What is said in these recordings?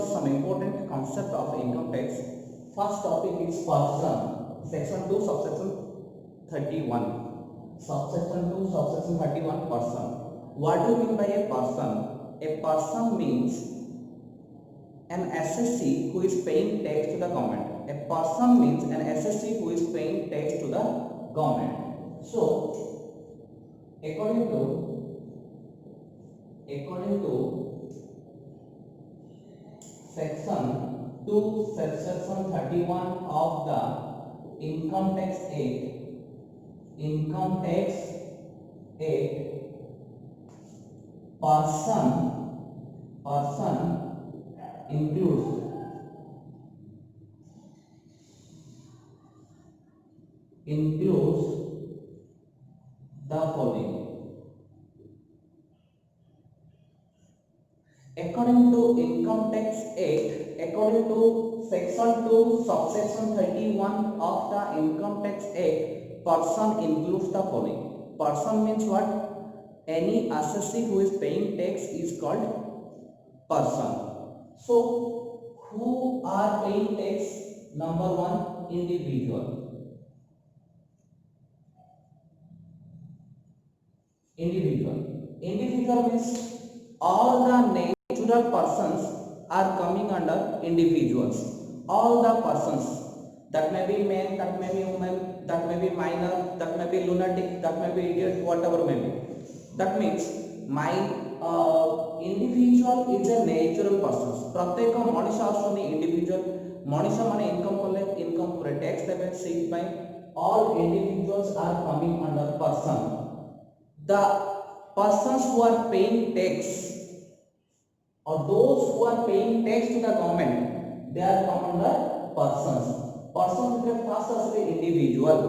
discuss some important concept of income tax. First topic is person. Section 2, subsection 31. Subsection 2, subsection 31, person. What do you mean by a person? A person means an assessee who is paying tax to the government. A person means an assessee who is paying tax to the government. So, according to section 2, section 31 of the Income Tax Act, person includes the following. According to Income Tax Act, according to section 2, subsection 31 of the Income Tax Act, person includes the following. Person means what? Any assessee who is paying tax is called person. So, who are paying tax? Number one, individual. Individual means all the natural persons are coming under individuals. All the persons, that may be men, that may be women, that may be minor, that may be lunatic, that may be idiot, whatever may be. That means my individual is a natural persons. प्रत्येक मनुष्य आसुनी individual मनुष्य माने income करे tax देबे सेही by all individuals are coming under person. The persons who are paying tax or those who are paying tax to the government, they are come under persons. Persons के first असले individual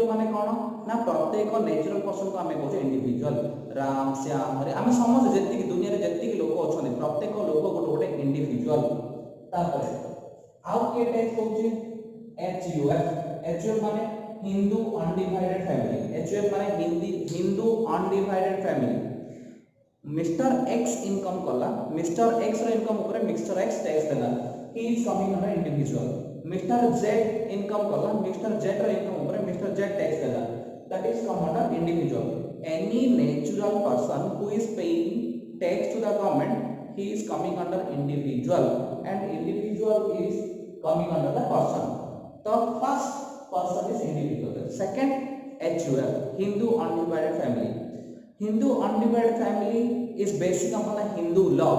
माने कौन ना प्रत्येक natural person को हमें कहते individual. Ram Shyam हरे आम समस्त जेतिक दुनिया रे जेतिक लोक अछन प्रत्येक लोक गोटे इंडिविजुअल. तापर आउ के टैक्स कहउची HUF माने हिंदू अनडिवाइडेड फैमिली. HUF माने Hindu undivided family. Mister x income कला, मिस्टर एक्स रो इनकम ऊपर मिस्टर एक्स टैक्स देला, he is coming under individual. Mister Z income कला, मिस्टर जेड रो इनकम ऊपर मिस्टर जेड टैक्स देला, that is come under individual. Any natural person who is paying tax to the government, he is coming under individual, and individual is coming under the person. The first person is individual. Second, HUF, Hindu undivided family. Hindu undivided family is based upon the Hindu law.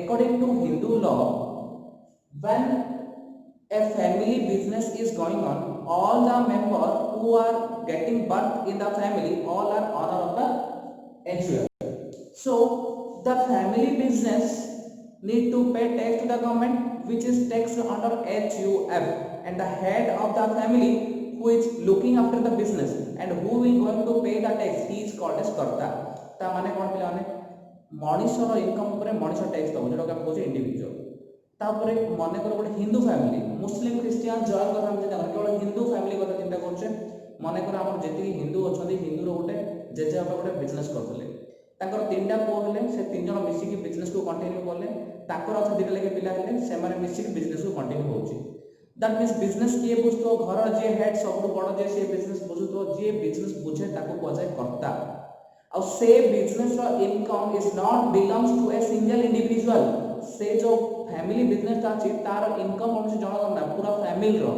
According to Hindu law, when a family business is going on, all the members who are getting birth in the family, all are honor of the HUF. So the family business need to pay tax to the government, which is taxed under HUF, and the head of the family who is looking after the business and who is going to pay the tax, he is called as कर्ता. ता माने कोन पिला माने मनुष्यर income ऊपर मनुष्य tax दबो, जेटा हम कहै इंडिविजुअल. तापरे माने कर गोटे Hindu family, Muslim Christian join कथा हम चिंता कर केवल हिंदू फैमिली कथा चिंता करछे. माने कर हमर जेति हिंदू अछथि, हिंदू रो गोटे जेजे बापा गोटे बिजनेस करथले, ताकर तीनटा पो हेले, से तीन जण मिसी की बिजनेस को कंटिन्यू करले, ताकर अछ दिटा लेके पिला हेले, से माने मिसी की बिजनेस को कंटिन्यू होछि. दैट मींस बिजनेस किए बुझतो, घर जे हेड सबु बड़ जे से बिजनेस बुझतो, जे बिजनेस बुझे ताको कहै कर्ता. और से बिजनेस रो income is not belongs to a single individual. से जो फैमिली बिजनेस अछि तार इनकम कोन से जण ना पूरा फैमिली रो,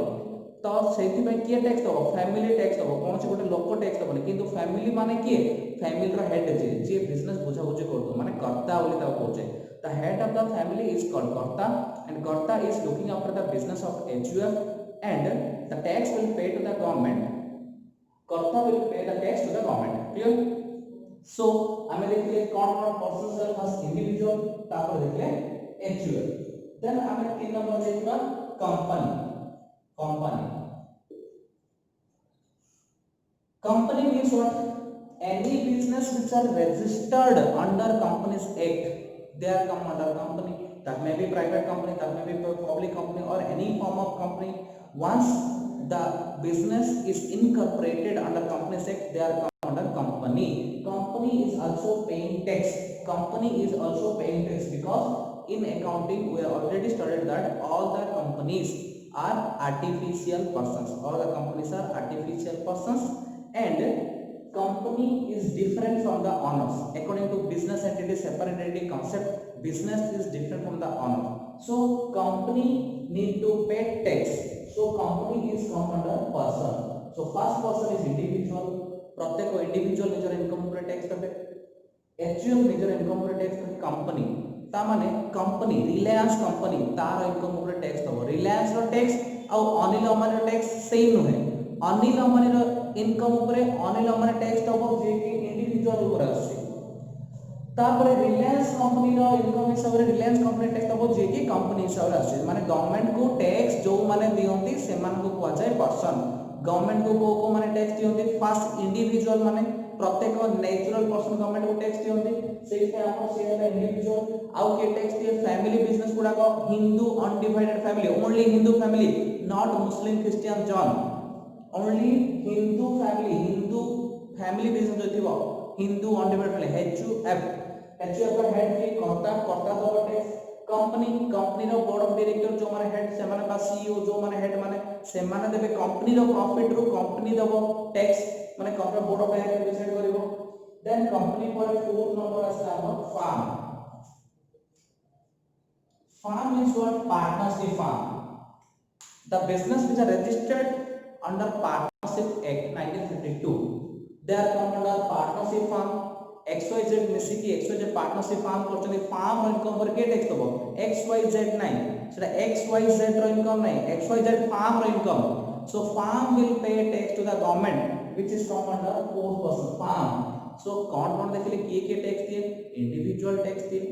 तो सेति पे किए टैक्स दबो, फैमिली टैक्स दबो, कोन से गोटे लोक टैक्स दबो. किंतु फैमिली माने किए, फैमिली रो हेड जे बिजनेस बुझा बुझे करतो माने कर्ता बोली ता कहै. The head of the family is called karta, and karta is looking after the business of HUF, and the tax will pay to the government. Karta will pay the tax to the government. Clear? So हमें देखिए कौन person से first individual, तापर देखिए HUF. Then हमें 3 number देखिबा company. Company means what? Any business which are registered under Companies Act, they are come under company. That may be private company, that may be public company, or any form of company. Once the business is incorporated under Companies Act, they are come under company. Company is also paying tax. Company is also paying tax because in accounting we already studied that all the companies are artificial persons. All the companies are artificial persons, and company is different from the owners. According to business entity separate entity concept, business is different from the owner. So company need to pay tax. So company is come under person. So first person is individual. प्रत्येक individual निजर income ऊपर tax देबे, actual निजर income ऊपर tax देबे company, ता माने company Reliance company तार इनकम ऊपर टैक्स दबो। रिलायंस रो टैक्स आ अनिल अंबानी रो टैक्स सेम नुहे। अनिल अंबानी रो इनकम ऊपर अनिल अंबानी टैक्स दबो जे कि इंडिविजुअल ऊपर आसी। तापर रिलायंस कंपनी रो इनकम हिसाब रे रिलायंस कंपनी टैक्स दबो जे कि कंपनी हिसाब रे आसी। माने गवर्नमेंट को टैक्स जो माने दियंती से मान को कुआ जाय पर्सन। गवर्नमेंट को माने टैक्स दियंती फर्स्ट इंडिविजुअल माने प्रत्येक नेचुरल पर्सन गवर्नमेंट को टैक्स दियंती सेही पे आपन से है इंडिविजुअल आउ के टैक्स दिए फैमिली बिजनेस गुडा को Hindu undivided family only Hindu family not Muslim Christian जॉन ओनली हिंदू फैमिली बिजनेस जो थिबो हिंदू अनडिवाइडेड फैमिली एचयूएफ का हेड की कर्ता तो टैक्स कंपनी रो बोर्ड ऑफ डायरेक्टर जो माने हेड से माने बा सीईओ जो माने हेड माने से माने देबे कंपनी रो प्रॉफिट रो कंपनी देबो टैक्स माने company board of director decide करिवो। देन कंपनी पर फोर्थ नंबर आसला हमर farm means what partnership farm the business which are registered under partnership act 1952 they are come under partnership farm XYZ मिसिकी XYZ partnership firm करछन firm रो income पर के tax दबो XYZ नहीं सेटा XYZ रो इनकम नहीं XYZ फार्म रो income so firm will pay tax to the government which is come under 4% firm. So कौन देखले के टैक्स दिए इंडिविजुअल टैक्स दिए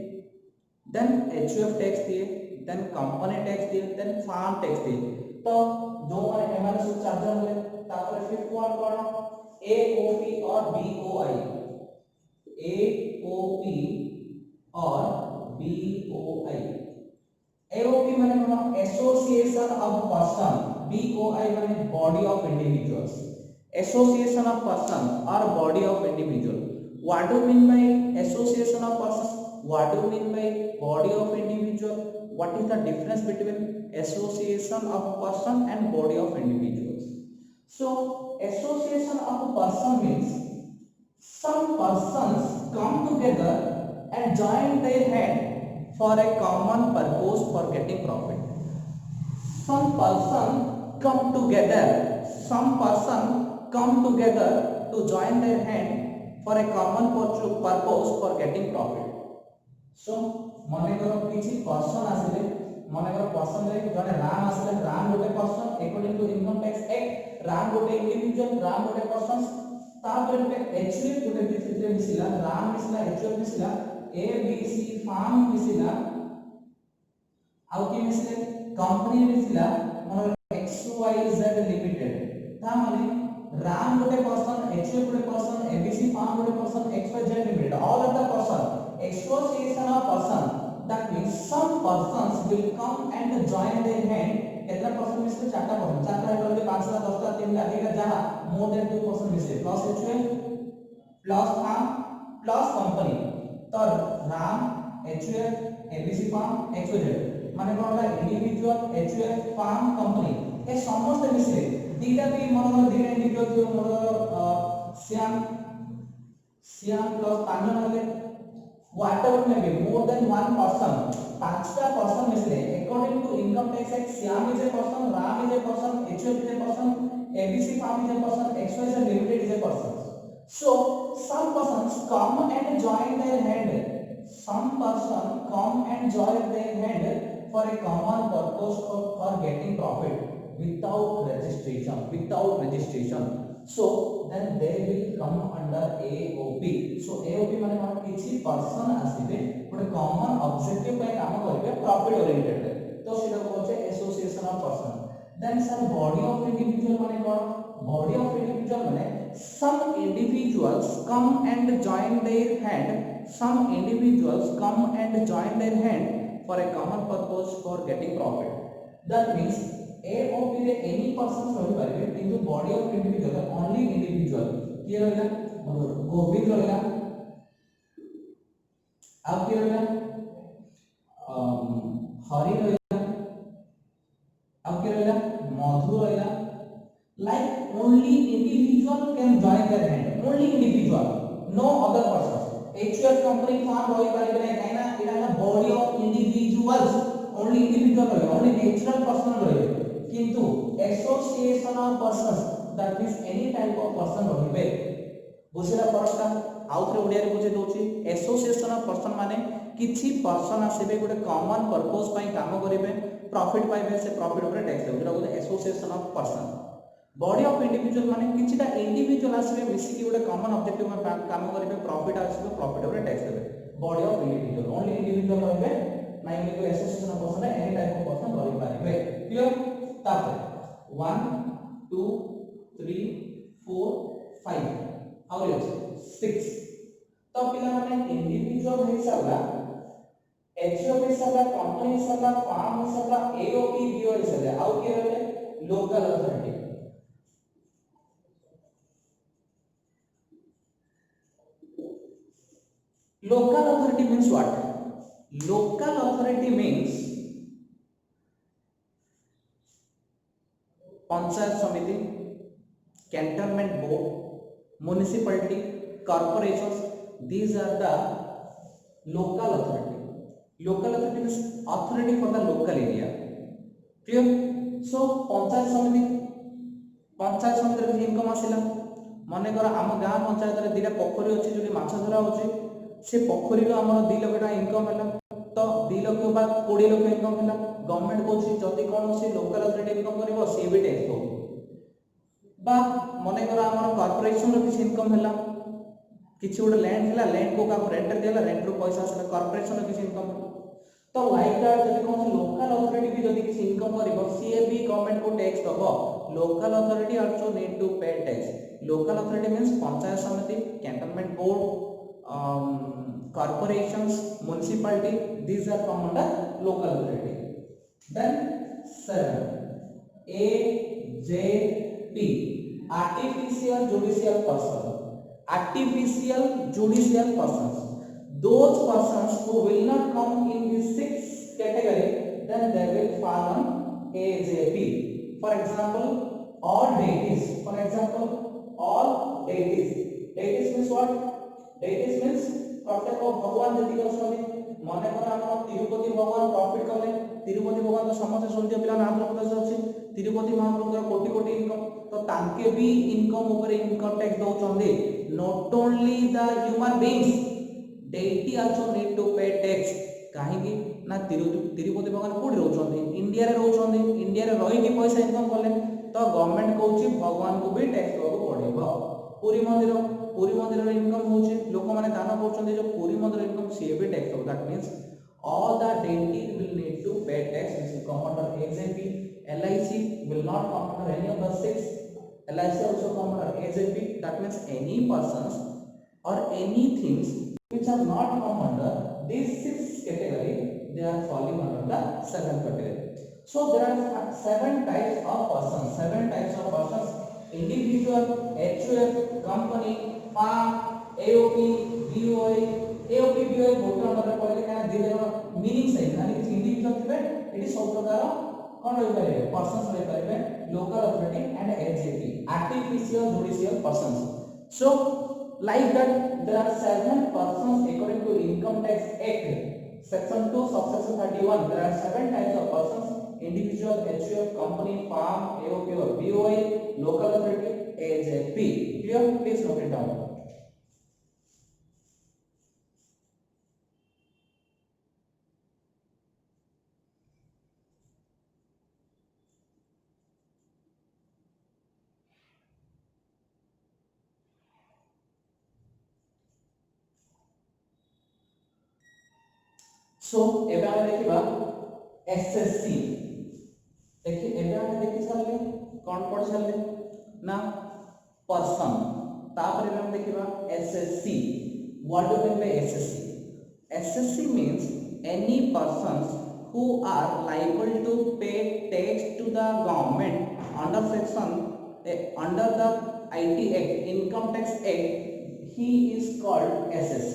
देन HUF टैक्स दिए देन कंपनी टैक्स दिए देन फार्म टैक्स दिए। तो जो माने एमआर सब चार्जर होले तापर फिफ्थ वन कोन AOP और BOI AOP और BOI AOP माने कोन एसोसिएशन ऑफ पर्सन BOI माने body of individuals association of person or body of individual. What do you mean by association of persons? What do you mean by body of individual? What is the difference between association of person and body of individuals? So association of person means some persons come together and join their hand for a common purpose for getting profit. Some person come together to join their hand for a common purpose for getting profit. So मने करो किछि person आसिले मने करो person रे जने राम आसिले राम गोटे person according to income tax act Ram गोटे इंडिविजुअल राम गोटे पर्सन तापर पे HUF गोटे बिथिरे मिसिला राम मिसिला HUF मिसिला ABC फार्म मिसिला आउ कि मिसिले कंपनी मिसिला मन XYZ लिमिटेड ता माने राम गोटे पर्सन HUF गोटे पर्सन ABC फार्म गोटे person XYZ limited all of the person association of person that means some persons will come and join their hand कितना पर्सन मिसले चारटा पर्सन चारटा हेलो के 5 टा 10 टा 3 टा 2 टा जहां मोर देन 2% मिसले plus HUF plus firm plus company तो Ram HUF ABC firm XYZ माने कोन होला इंडिविजुअल HUF फार्म कंपनी ए समस्त मिसले दीटा भी मन दीटा इंडिविजुअल जो मोर श्याम प्लस पांचन हले whatever may be more than one person पांचटा पर्सन मिसले according to income tax act Shyam is a person ram is a person HUF is a person ABC farm is a person XYZ limited is a person. So some persons come and join their hand for a common purpose for getting profit without registration. So then they will come under AOP. So AOP माने कोन किछि person आसीबे गोटे common objective पे काम करबे profit oriented तो सेटा कहछे association of person. Then सर बॉडी ऑफ इंडिविजुअल माने कोन बॉडी ऑफ इंडिविजुअल माने some individuals come and join their hand for a common purpose for getting profit. That means AOP रे any person रहि पारे किंतु body of individual only individual किए रहला गोविंद रहला आप किए रहला ସବୁ ରହିଲା like only individual can join their hand, only individual, no other person. HUF company farm रही पारिबे नै काई ना एटा ना body of individuals, only individual रहे, only natural person रहे, किंतु association of persons that means any type of person रहिबे। बुझिला फरकटा आउथरे ओडिया रे बुझे दोची। एसोसिएशन ऑफ पर्सन माने किछि पर्सन आसीबे गोटे कॉमन पर्पस पई काम करिवे, प्रॉफिट पाइबे, से प्रॉफिट ऊपर टैक्स देबे, जेटा बोले association of person. Body of individual माने किछिटा इंडिविजुअल आसीबे मिसी कि गोटे कॉमन ऑब्जेक्टिव में काम करिवे, प्रॉफिट आसीबे, प्रॉफिट ऊपर टैक्स देबे। Body of individual, only individual रहबे, नाइ कि association of person any type of person रहि पारिबे। क्लियर? तापर 1 2 3 4 5 और 6 तो पिला माने इंडिविजुअल हिसाबला एचओपी हिसाबला, कंपनी हिसाबला, फार्म हिसाबला, एओपी बीओ हिसाबला, आउ के रहले local authority. Local authority means what? Local authority means panchayat samiti, cantonment board, municipality, corporations. These are the local authority. Local authority means authority for the local area. Clear? So panchayat समिति रे income आसिला, माने कर आम गाँ पंचायत रे दिला पोखरी अछि जोटी माछ धरा होछि, से पोखरी रो हमर 2 लाख टका इनकम हैला, तो 2 लाख बा 20 लाख इनकम हैला। गवर्नमेंट कोछि जति कोन से लोकल अथॉरिटी इनकम करबो से भी टैक्स दो, बा माने कर हमर कॉर्पोरेशन रो किछ इनकम हैला, किछ गोटे लैंड हैला, लैंड को का रेंट देला, रेंट रो पैसा आसला, कॉर्पोरेशन रो किछ इनकम। तो लाइक दैट जति कोन लोकल अथॉरिटी भी जति किछ इनकम करबो से भी गवर्नमेंट को टैक्स दबो। Local authority also need to pay tax. Local authority means panchayat samiti, cantonment board, corporations, municipality, these are come under local authority. Then 7 AJP, artificial judicial person. Artificial judicial persons, those persons who will not come in this 6th category, then they will fall on AJP. For example, all deities. For example, all deities. Deities means what? Deities means प्रत्येक भगवान जति करछथि, माने कर हम तिरुपति भगवान profit कले, तिरुपति भगवान तो समस्त सुनते पिला आंध्र प्रदेश अछि, तिरुपति महाप्रभु कोटी कोटी इनकम, तो तांके भी इनकम ऊपर इनकम टैक्स दउचंदे। Not only the human beings, they also need to pay tax. काहे कि ना तिरुपति भगवान कोडी रहउचंदे, इंडिया रे रहउचंदे, इंडिया रे रही कि पैसा इनकम करले, तो गवर्नमेंट कहउची भगवान को भी टैक्स देबो पड़िबो। पुरी मंदिर इनकम होचे, लोक माने दान करछन्ते, जो पुरी मंदिर इनकम से भी टैक्स हो। That means all the deities will need to pay tax, which will come under AJP. LIC will not come under any of the 6. LIC also come under AJP. That means any persons or any things which are not come under this 6th category, they are falling under the 7th category. So there are 7 types of persons. 7 types of persons: individual, HUF, company, farm, AOP, BOI. AOP, BOI गोटे number पहिले का दे देनो meaning सही खाली कि individual थिबे, it is सब प्रकार कोन होई पारे, पर्सन्स होई पारे, local authority and AJP, artificial judicial persons. So like that there are 7 persons according to Income Tax Act section 2 subsection 31. There are 7 types of persons: individual, HUF, company, farm, AOP or BOI, local authority, AJP. Clear? Please note it down. So एबे हम देखिबा SSC. देखिए एबे हम देखि सारले कोन पढ़ सारले ना person, तापर एबे हम देखिबा SSC. What do you mean by SSC? SSC means any persons who are liable to pay tax to the government under section under the IT Act, Income Tax Act. He is called SSC.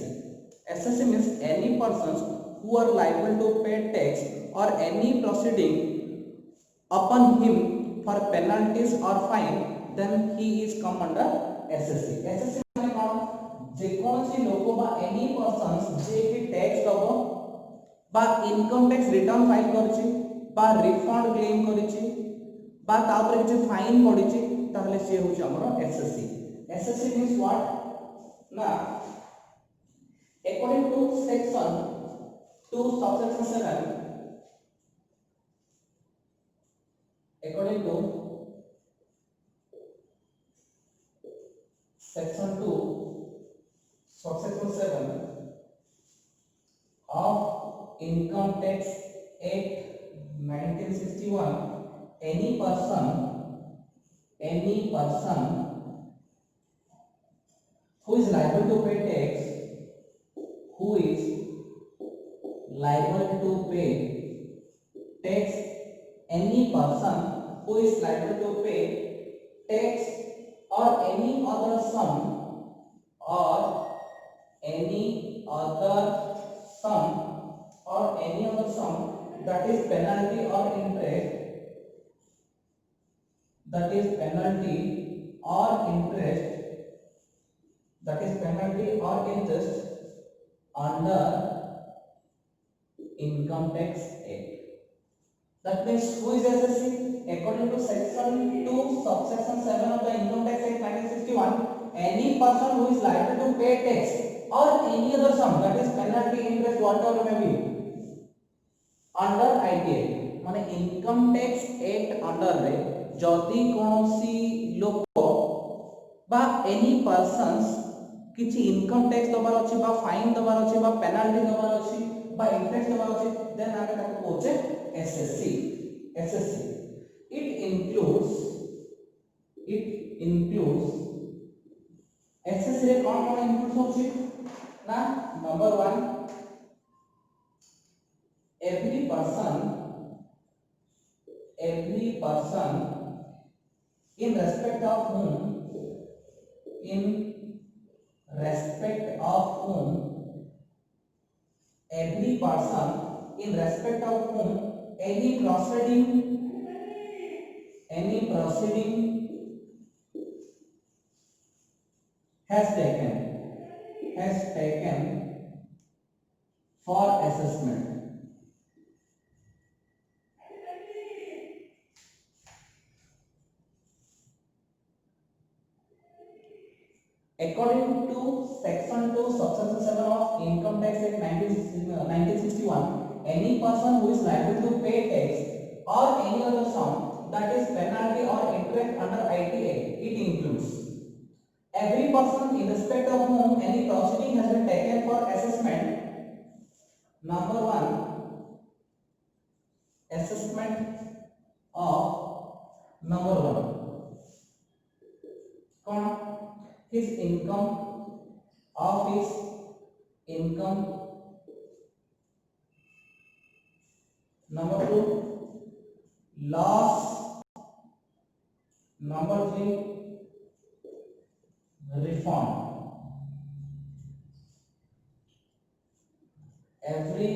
SSC means any persons who are liable to pay tax or any proceeding upon him for penalties or fine, then he is come under SSC. SSC মানে কোন যে কোনসি লোক বা any persons যে কি tax দব বা income tax return file করছি বা রিফন্ড ক্লেম করেছি বা তারপরে কিছু ফাইন পড়িছি তাহলে সে হচ্ছে আমার এসএসসি. এসএসসি মিন্স হোয়াট না according to section 2 subsection 7, according to section 2 subsection 7 of Income Tax Act 1961, any person who is liable to pay tax, who is liable to pay tax, any person who is liable to pay tax or any other sum or any other sum or any other sum that is penalty or interest, that is penalty or interest, that is penalty or interest under Income Tax Act. That means who is SSC? According to section 2 subsection 7 of the Income Tax Act 1961, any person who is liable to pay tax or any other sum, that is penalty, interest, whatever it may be, under ITA মানে Income Tax Act under রে যদি কোনসি লোক বা any persons কিছু income tax দবার আছে বা fine দবার আছে বা পেনাল্টি দবার আছে বা ইন্টারেস্ট দবার আছে, দেন আগে তাকে বলছে SSC. SSC it includes SSC রে কোন কোন ইনক্লুড হচ্ছে না number 1 every person in respect of whom every person in respect of whom any proceeding has taken for assessment. According to section 2 subsection 7 of Income Tax Act 1961, any person who is liable to pay tax or any other sum that is penalty or interest under ITA, it includes every person in respect of whom any proceeding has been taken for assessment. Number 1, assessment of number 1 his income, of his income. Number 2, loss. Number 3, refund. Every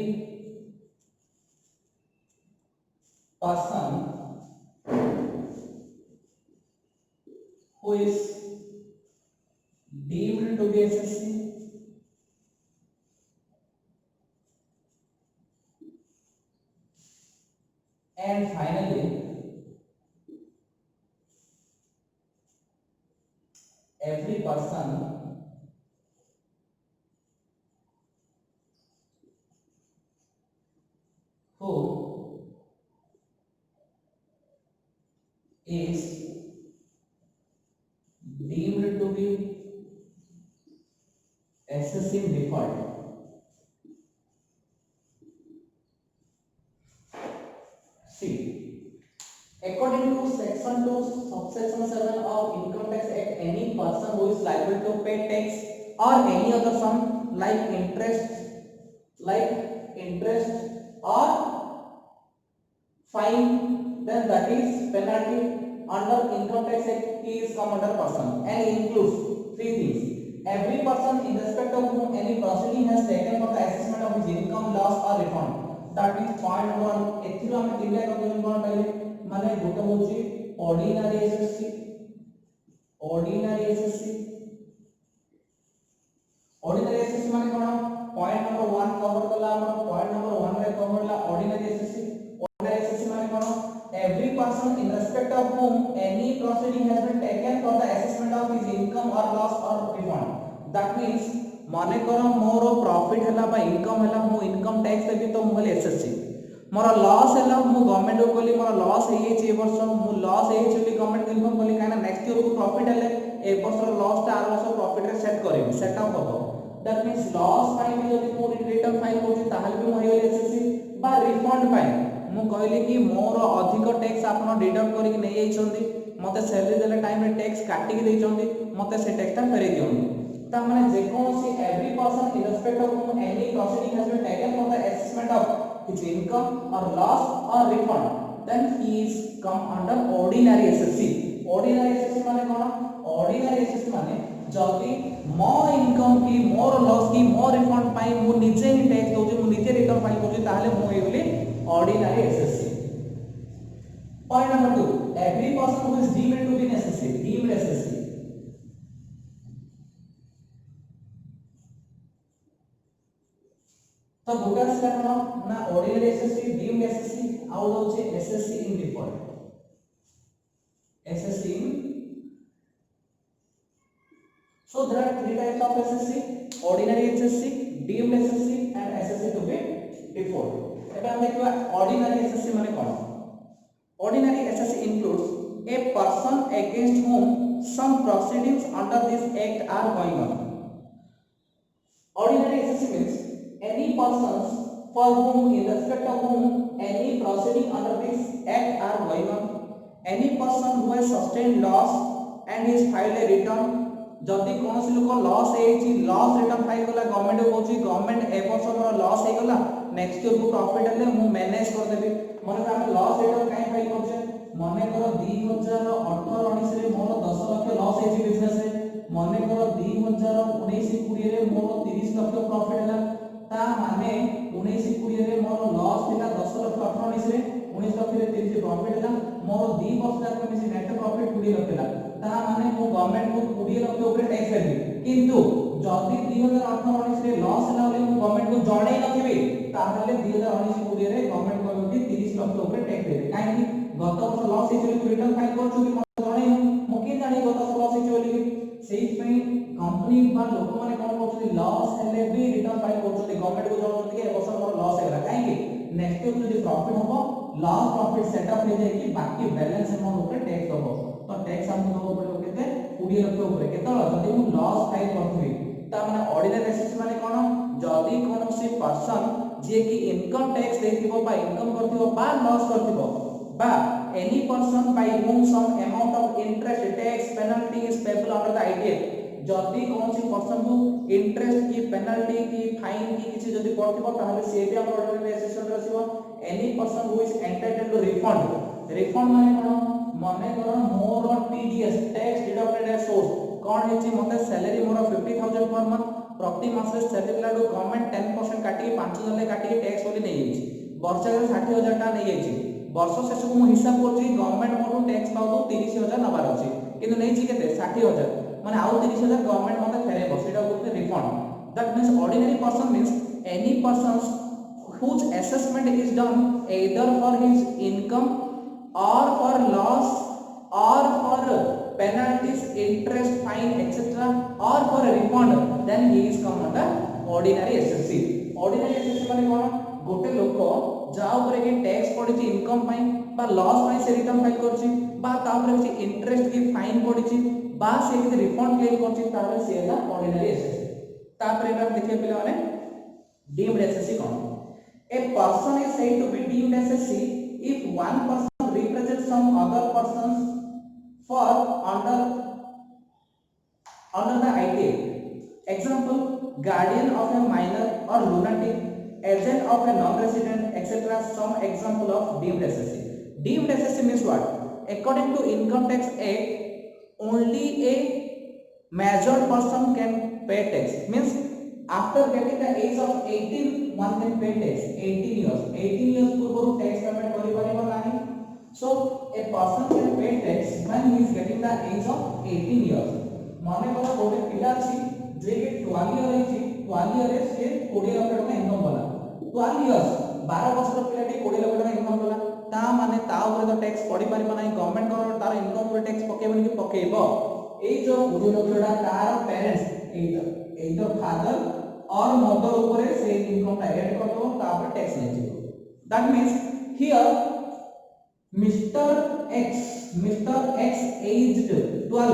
person who is deemed to be SSC and finally every person who is deemed to be SSC in default. See, according to section 2 subsection 7 of Income Tax Act, any person who is liable to pay tax or any other sum like interest or fine, then that is penalty under Income Tax Act, he is come under person and includes 3 things. Every person in respect of whom any proceeding has taken for the assessment of his income, loss or refund, that is point number 1. एथिरो हम तीन टा component कोन पाइले माने गोटे होची ordinary assessee, ordinary assessee, ordinary assessee माने कोन point number 1 cover कला हम पॉइंट नंबर 1 रे कवर ला ऑर्डिनरी एसएससी। ऑर्डिनरी एसएससी माने कोन every person in respect of whom any proceeding has been taken for the assessment of his income or loss or refund, that means माने करो more profit हला बा income हला मु income tax देबी तो मु एसएससी, मोर लॉस हला मु गवर्नमेंट को कहली मोर लॉस हे ये ए वर्ष मु लॉस हे चली गवर्नमेंट को इन्फॉर्म कहली काना नेक्स्ट ईयर को प्रॉफिट हले ए वर्ष लॉस ता आर वर्ष प्रॉफिट रे सेट करेम सेट अप हो, दैट मींस लॉस पाई भी जदी मु रिटर्न फाइल करछि ताहाल भी मु हे एसएससी बा रिफंड पाई मु कहली कि मोर अधिक टैक्स आपन डिडक्ट करी नै आइछंदी मते सैलरी देले टाइम रे टैक्स काटी के दैछंदी मते से टैक्स ता फेरे दियंदी ता माने जे कोनसी every person in respect of whom any proceeding has been taken for the assessment of his income or loss or refund, then he is come under ordinary SSC। ordinary SSC माने कोन ordinary SSC माने जदी मो income की मोर loss की मोर refund पाई मु निजे ही tax doji मु निजे रिटर्न फाइल करछि ताहाले मु हेबली ordinary SSC। Point number 2 every person who is deemed to be an SSC, deemed SSC, तो दुटा से करना ना ऑर्डिनरी एसएससी डीम्ड एसएससी आउ होचे SSC in default, assessee in, so there are three types of SSC, ordinary SSC, deemed SSC and SSC to be default। एबे हम देखबा ordinary SSC माने कोन। ordinary SSC includes a person against whom some proceedings under this act are going on। ordinary SSC means any persons for whom in respect of whom any proceeding under this act are going on, any person who has sustained loss and is filed a return, जदि कोनोसी लोक loss हेची loss return file कला government को कहूची government ए वर्ष मोर loss हे गला next year को profit हले मु मैनेज कर देबी माने हम लॉस रिटर्न काई फाइल करछे माने करो 2018 19 रे मोर 10 लाख लॉस हेची बिजनेस रे माने करो 2019 20 रे मोर 30 लाख प्रॉफिट हला ता माने 19 20 रे मोर लॉस थिला 10 लाख 18 19 रे 19 लाख रे 30 प्रॉफिट हला मोर 2 वर्ष तक मिसी नेट प्रॉफिट 20 लाख हला ता माने मु गवर्नमेंट को 20 लाख ऊपर टैक्स देबी किंतु जदी 2018 19 रे लॉस हला बोले मु गवर्नमेंट को जणै नथिबी ताहले 2019 20 रे गवर्नमेंट को 30 लाख ऊपर टैक्स देबे काहे कि गत वर्ष लॉस हेची रिटर्न फाइल करछु कि मु जणै मु कि जानि गत वर्ष लॉस हेची बोली सेही पई कंपनी बा लोक माने कोन करछथि लॉस हेले भी रिटर्न फाइल करछथि गवर्नमेंट को जणौथि कि ए वर्ष मोर लॉस हेला काहे कि नेक्स्ट ईयर जदी प्रॉफिट होबो लॉस प्रॉफिट सेटअप हो जाय कि बाकी बैलेंस अमाउंट ऊपर टैक्स होबो तो टैक्स हमको दबो पड़ो केते 20 लाख ऊपर केतल जदी मु लॉस फाइल करथि ता माने ऑर्डिनरी एसेस माने कोन जदी कोनोसी पर्सन जे कि इनकम टैक्स देथिबो बा इनकम करथिबो बा लॉस करथिबो बा any person by whom some amount of interest tax penalty is payable under the ITA जदी कोनोसी पर्सन को इंटरेस्ट की पेनल्टी की फाइन की किछि जदी पड़थिबो ताहले से भी हमर ऑर्डिनरी एसेस रे रसिबो any person who is entitled to refund refund माने कोन माने करो मोर TDS tax deducted as source कोन हेछि मते सैलरी मोर 50000 पर मंथ प्रति मास रे सैलरी लाडू गवर्नमेंट 10% काटी 5000 ले काटी टैक्स बोली नै हेछि वर्ष रे 60000 टा नै हेछि वर्ष शेष को हिसाब करछि गवर्नमेंट मोटू टैक्स पाउ 30000 नबार अछि किंतु नै छि केते 60000 माने आउ 30000 गवर्नमेंट मते फेरेबो सेटा बोलते refund that means ordinary person means any person whose assessment is done either for his income or for loss or for penalties interest fine etc or for a refund then he is come under ordinary SSC ordinary SSC माने कोन गोटे लोक जा ऊपर के tax पड़िछि income fine बा loss fine से return file करछि बा ता ऊपर कि इंटरेस्ट की फाइन पड़िछि बा से कि रिफंड क्लेम करछि तारे से ला ऑर्डिनरी SSC ता पर हम देखिए पिले माने deemed SSC cone a person is said to be deemed SSC if one person represents some other persons for under the ITA example guardian of a minor or lunatic agent of a non-resident etc some example of deemed SSC means what according to income tax act only a majored person can pay tax means after getting the age of 18 one can pay tax 18 years पूर्व tax payment करि परिबो नाही so a person can pay tax the age of 18 years माने करा गोटे पिला छी जे के 12 year है 12 इयर रे से 20 लाख टका इनकम कला 12 इयर्स 12 वर्ष पिलाटी 20 लाख टका इनकम कला ता माने ता ऊपर तो टैक्स पड़ी पारिबो नाही गवर्नमेंट को तार इनकम ऊपर टैक्स पकेबो कि पकेबो ए जो 20 लाख टका तार parents either father or mother ऊपर से इनकम ऐड करतो तापर tax लेछि that means here Mr. X aged 12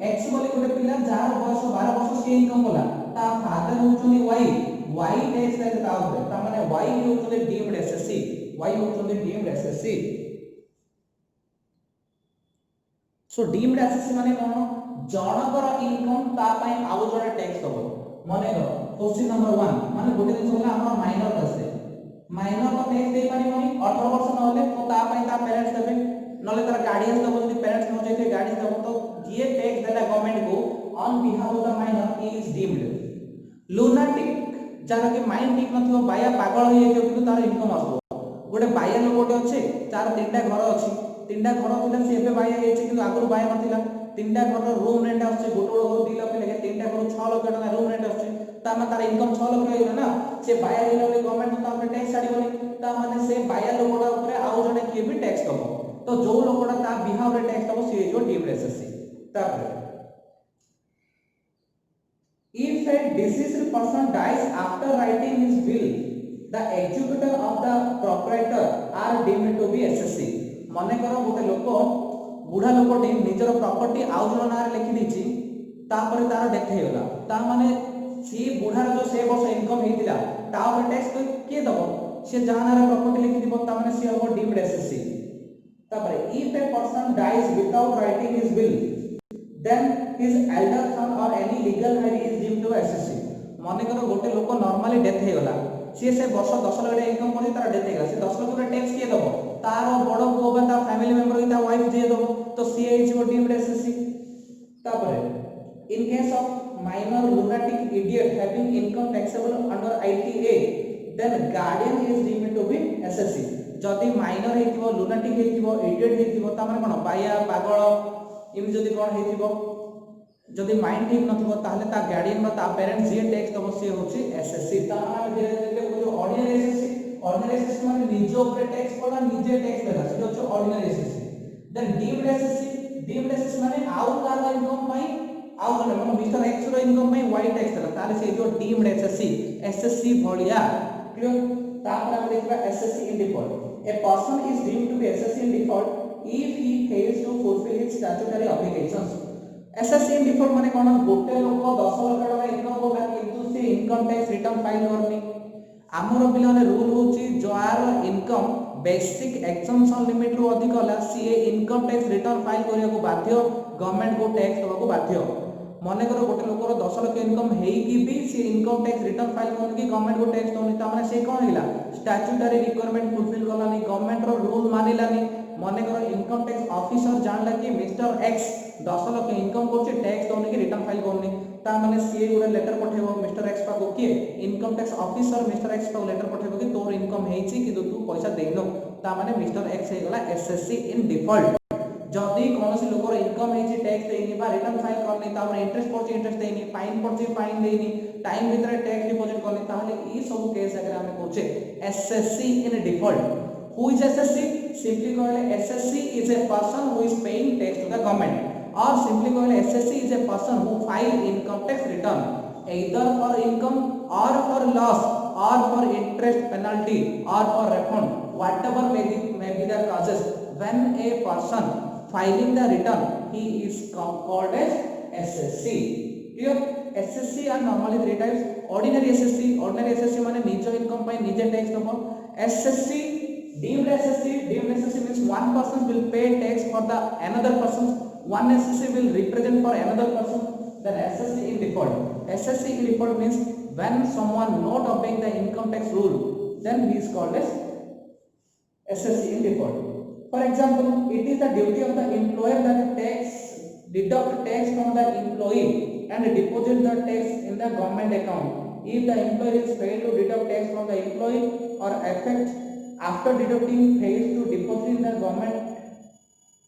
X बोले गोटे पिला जार बयस 12 वर्ष से इनकम कला ता फादर होचुनी Y टैक्स ले ता ऊपर ता माने Y होचुनी डीम्ड एसएससी Y होचुनी deemed assessee so deemed SSC माने कोन जनकर इनकम ता पय आउ जडे टैक्स दबो माने को क्वेश्चन नंबर 1 माने गोटे दिन होला हमर माइनर आसे माइनर को टैक्स दे पारिबोनी 18 वर्ष न होले तो ता पय ता पेरेंट्स देबे नले तार गार्डियन दबो जदि पेरेंट्स न जेते गार्डियन दबो तो ये टैक्स देला गवर्नमेंट को on behalf of the minor is deemed lunatic jar के माइंड ठीक नथियो बाया पागल होई जेते किंतु तार इनकम आसबो गोटे बाया लोगोटे अछि तार तीनटा घर अछि तीनटा घर थिला से एबे बाया हेछि किंतु आगुर बाया नथिला तीनटा घर रूम रेंट आछे गोटे घर 2 लाख लेके तीनटा घर 6 लाख टका रूम रेंट आछे ता माने तार इनकम 6 लाख हेला ना से बाया हेला बले गवर्नमेंट ता पे टैक्स छाडीबोनी ता माने से बाया लोगोडा ऊपर आउ जने किए भी टैक्स दबो तो जो लोगोडा ता बिहाव रे टैक्स दबो से जो डीम्ड एसएससी तापर if a deceased person dies after writing his will the executor of the proprietor are deemed to be SSC माने करो गोटे लोक बुढ़ा लोकटे निजर प्रॉपर्टी आउ जन नारे लिखि दिछि तापर तार डेथ हेगला ता माने सी बुढ़ार जो से वर्ष इनकम हेतिला ता ऊपर टैक्स के दबो से जहां नारे प्रॉपर्टी लिखि दिबो ता माने सी हो डीम्ड एसएससी तापर if a person dies without writing his will then his elder son or any legal heir is deemed to SSC माने करो गोटे लोक नॉर्मली डेथ हेगला से वर्ष 10 लाख इनकम करि तार डेथ हेगला से 10 लाख टैक्स के दबो तार बड़ को बा ता फैमिली मेंबर की ता वाइफ जे दबो तो सी इज डीम्ड एसएससी तापर in case of minor lunatic idiot having income taxable under ITA then guardian is deemed to be SSC जदि माइनर हेतिबो लुनाटिक हेतिबो इडियट हेतिबो ता माने कोन बाया पागल इम जदि कोन हेतिबो जदि माइंड ठीक नथिबो ताहले ता गार्डियन बा ता पेरेंट्स जे टैक्स दबो से होची एसएससी ता माने जे जो ऑर्डिनरी एसएससी माने निज ऊपर टैक्स पड़ा निजे टैक्स देला से होची ordinary SSC then deemed SSC माने आउ कार इनकम पई आउ जने माने मिस्टर एक्स रो इनकम पई वाई टैक्स देला ताले से जो डीम्ड एसएससी भलिया क्लियर तापर हम देखबा SSC in default a person is deemed to be SSC in default if he fails to fulfill his statutory obligations SSC in default माने कोन गोटे लोक 10 लाख टका इनकम होगा किंतु से इनकम टैक्स रिटर्न फाइल करनी हमरो पिलाने रूल होची जार इनकम बेसिक एक्सम्पशन लिमिट रो अधिक होला सी इनकम टैक्स रिटर्न फाइल करिया को बाध्य गवर्नमेंट को टैक्स देबा को बाध्य माने करो गोटे लोकर 10 लाख इनकम हेई की भी से इनकम टैक्स रिटर्न फाइल करन की गवर्नमेंट को टैक्स दोनी ता माने से कोन हिला स्टैट्यूटरी रिक्वायरमेंट फुलफिल करलानी गवर्नमेंट रो रूल मानिलानी माने करो इनकम टैक्स ऑफिसर जानला कि मिस्टर एक्स 10 लाख इनकम करछि टैक्स दोनी की रिटर्न फाइल करनी ता माने सीए गुडे लेटर पठेबो मिस्टर एक्स पाको के income tax officer mister x पाको लेटर पठेबो कि तोर इनकम हेछि कि तू पैसा देनो ता माने मिस्टर एक्स हेगला एसएससी इन डिफॉल्ट जदि कोनोसी लोकर इनकम हेछि टैक्स देनी बा रिटर्न फाइल करनी तापर इंटरेस्ट पड़छि इंटरेस्ट देनी फाइन पड़छि फाइन देनी टाइम भीतर टैक्स डिपॉजिट करनी ताहले ई सब केस अगर हम कहछे assessee in default who is assessee simply कहले assessee is a person who is paying tax to the government और सिंपली कहले assessee is a person who file income tax return either for income or for loss or for interest penalty or for refund whatever may be the causes when a person filing the return he is called as SSC clear SSC are normally three types ordinary SSC माने निज income पे निजे tax दबो SSC deemed SSC means one person will pay tax for the another person one SSC will represent for another person then SSC in default means when someone not obeying the income tax rule then he is called as SSC in default. For example, it is the duty of the employer that deduct tax from the employee and deposit the tax in the government account. If the employer is failed to deduct tax from the employee or effect after deducting fails to deposit in the government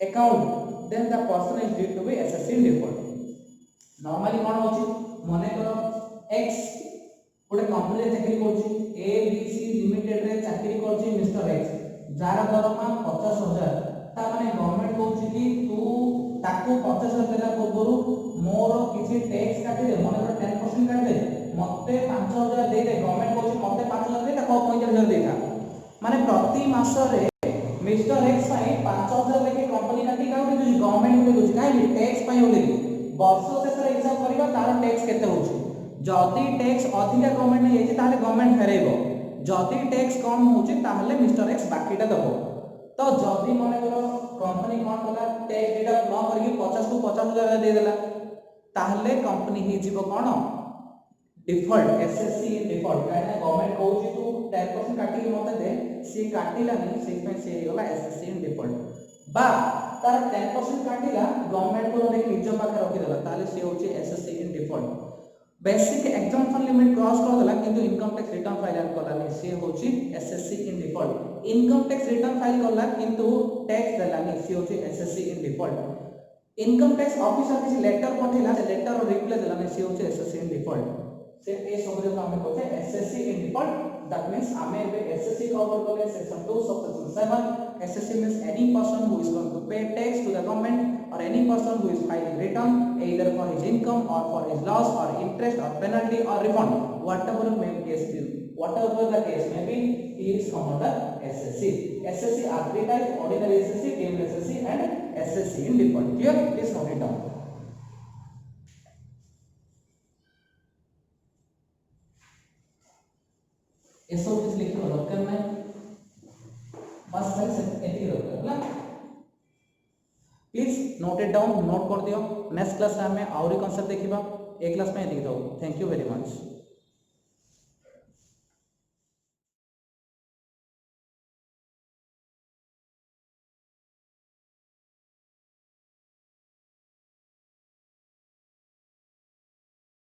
account then the person is deemed to be SSC in default. Normally कौन होची मने करो x गोटे company रे चाकरी करची ABC limited रे चाकरी करची मिस्टर x जार दरमा 50,000 ता माने गवर्नमेंट कहूची कि तू ताकू 50,000 देला पूर्वरु मोर किछि टैक्स काटि दे मने करो 10% काटि दे मते 5,000 दे दे गवर्नमेंट कहूची मते 5,000 दे ताको 45,000 देता माने प्रति मास रे मिस्टर एक्स पाई 5,000 लेके कंपनी काटी काउ कि गवर्नमेंट को दोची काई टैक्स पाई होले वर्ष शेष रे हिसाब करबा तार टैक्स केते होची जदी टैक्स अधिका गवर्नमेंट ने येछि ताले गवर्नमेंट फेरेबो जदी टैक्स कम होची ताहले मिस्टर एक्स बाकीटा दबो तो जदी मने करो कंपनी कोन कला टैक्स डेटा न करके 50 को 50,000 दे देला ताहले कंपनी ही जीवो कोन डिफॉल्ट एसएससी इन डिफॉल्ट काहे गवर्नमेंट कहूची तू 10% काटी मते दे सी काटिला नहीं से पे से गला एसएससी इन डिफॉल्ट बा तार 10% काटिला गवर्नमेंट को ने निज पाखे रखि देला ताले से होची SSC in default basic example limit cross कर देला किंतु इनकम टैक्स रिटर्न फाइल करला नहीं से होची SSC in default income tax return file करला किंतु टैक्स देला नहीं से होची SSC in default income tax officer किसी लेटर पठेला से लेटर और रिप्लाई देला नहीं से होची एसएससी इन डिफॉल्ट से ए सब जो हम कहते हैं SSC in default that means हमें बे एसएससी कवर करले section 2 subsection 7 SSC means any person who is going to pay tax to the government or any person who is filing return either for his income or for his loss or interest or penalty or refund whatever may case be whatever the case may be he is come under SSC SSC are three types ordinary SSC deemed SSC and SSC in default clear please note it down ये सब कुछ लिखो दरकार नहीं बस भाई से एती दरकार ना please note it down note कर दियो नेक्स्ट क्लास में आउरी कांसेप्ट देखिबा ए क्लास में एती दो थैंक यू वेरी मच